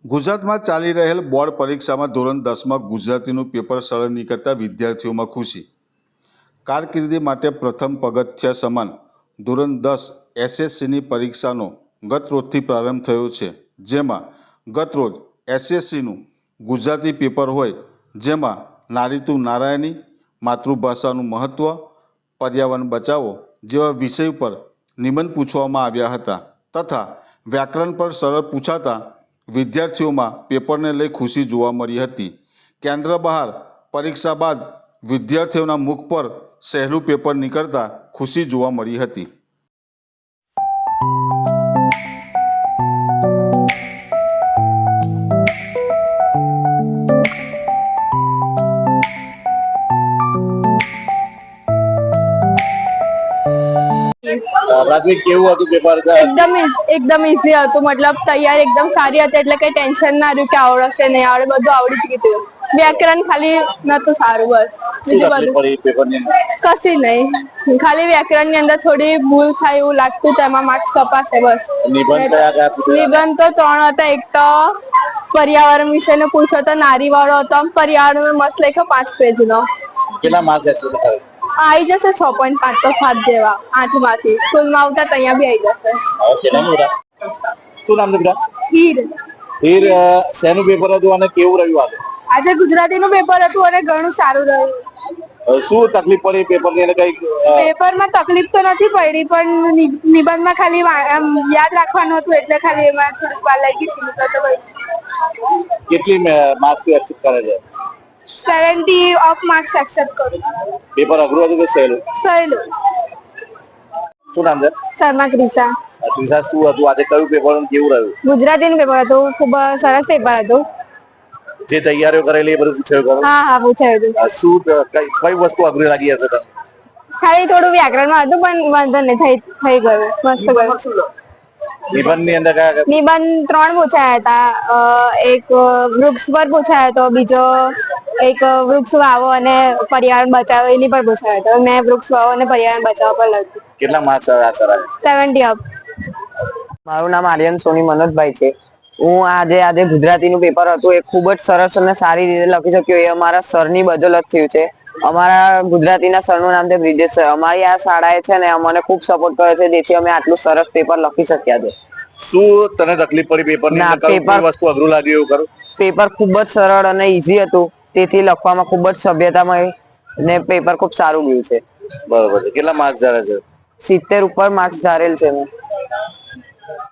ગુજરાતમાં ચાલી રહેલ બોર્ડ પરીક્ષામાં ધોરણ 10માં ગુજરાતીનું પેપર સરળ નીકળતા વિદ્યાર્થીઓમાં ખુશી. કારકિર્દી માટે પ્રથમ પગથિયા સમાન ધોરણ 10 એસએસસીની પરીક્ષાનો ગતરોજથી પ્રારંભ થયો છે, જેમાં ગતરોજ એસએસસીનું ગુજરાતી પેપર હોય, જેમાં નારી તું નારાયણી, માતૃભાષાનું મહત્ત્વ, પર્યાવરણ બચાવો જેવા વિષય પર નિબંધ પૂછવામાં આવ્યા હતા તથા વ્યાકરણ પર સરળ પૂછાતા વિદ્યાર્થીઓમાં પેપરને લઈ ખુશી જોવા મળી હતી. કેન્દ્ર બહાર પરીક્ષા બાદ વિદ્યાર્થીઓના મુખ પર સહેલું પેપર નીકળતા ખુશી જોવા મળી હતી. પ્રાથમિક કેવું હતું પેપર? એકદમ ઈઝી હતું. મતલબ તૈયારી એકદમ સારી હતી, એટલે કઈ ટેન્શન ના રહ્યું કે આવડશે નહીં આવડે, બધું આવડી જ ગયું. વ્યાકરણ ખાલી નતું સારું, બસ. બીજું બધું કશી નહીં, ખાલી વ્યાકરણ ની અંદર થોડી ભૂલ થાય એવું લાગતું, તેમાં માર્ક્સ કપાશે બસ. નિબંધ તો 3 હતા. એક તો પર્યાવરણ વિશે પૂછ્યો તો નારી વાળો હતો, પર્યાવરણ મસ્ત લખ્યો 5 પેજનો. કેટલા માર્ક્સ આવી જશે 6.5 તો 7 જેવા 8 માંથી. સ્કૂલમાં આવતા ત્યાં બી આવી જશે. શું નામ છે બેટા? હીર. હીર, શેનું પેપર હતું અને કેવું રહ્યું? આજે ગુજરાતીનું પેપર હતું અને ઘણું સારું રહ્યું. શું તકલીફ પડી પેપરની અને કઈ? પેપરમાં તકલીફ તો નથી પડી, પણ નિબંધમાં ખાલી યાદ રાખવાનું હતું, એટલે ખાલી એમાં થોડીક વાર લાગી હતી. કેટલી માર્ક્સ એક્સેપ્ટ કરે છે? 70 ઓફ માર્ક્સ એક્સેપ્ટ કરું છું. પેપર અઘરું હતું કે સહેલું? સહેલું. શું નામ છે? શર્મા ક્રિશા. ક્રિશા, શું હતું આજે? કયું પેપર અને કેવું રહ્યું? ગુજરાતીનું પેપર હતું, ખૂબ સરસ પેપર હતું. જે તૈયારીઓ કરેલી એ બધું પૂછાયું? હા, પૂછાયું હતું. શું કઈ વસ્તુ અઘરી લાગી હશે તમને? ખાલી થોડું વ્યાકરણમાં હતું, પણ વાંધો નહીં, થઈ ગયું, મસ્ત ગયું. નિબંધની અંદર કયા? નિબંધ 3 પૂછાયા હતા. એક વૃક્ષ પર પૂછાયો હતો, બીજો એક વૃક્ષ વાવો અને પર્યાવરણ બચાવો એની પર પૂછાયો હતો. મેં વૃક્ષ વાવો અને પર્યાવરણ બચાવો પર લખ્યું. કેટલા માર્ક્સ આવ્યા? 70 અપ. મારું નામ આર્યન સોની મનોજભાઈ છે. હું આજે ગુજરાતીનું પેપર હતું એ ખૂબ જ સરસ અને સારી રીતે લખી શક્યો. એ અમારા સરની બદોલત થયું છે. અમારા ગુજરાતીના સરનું નામ છે બ્રિજેશ સર. અમારી આ શાળાએ છે ને અમને ખૂબ સપોર્ટ કર્યો છે, જેથી અમે આટલું સરસ પેપર લખી શક્યા છે. શું તને તકલીફ પડી પેપરની? કઈ વસ્તુ અઘરું લાગ્યું એવું ખરું? પેપર ખૂબ જ સરળ અને ઈઝી હતું, તેથી લખવામાં ખૂબ જ સભ્યતામય ને પેપર ખૂબ સારું ગયું છે. બરોબર છે. કેટલા માર્ક્સ ધારે છે? 70 ઉપર માર્ક્સ ધારેલ છે મેં.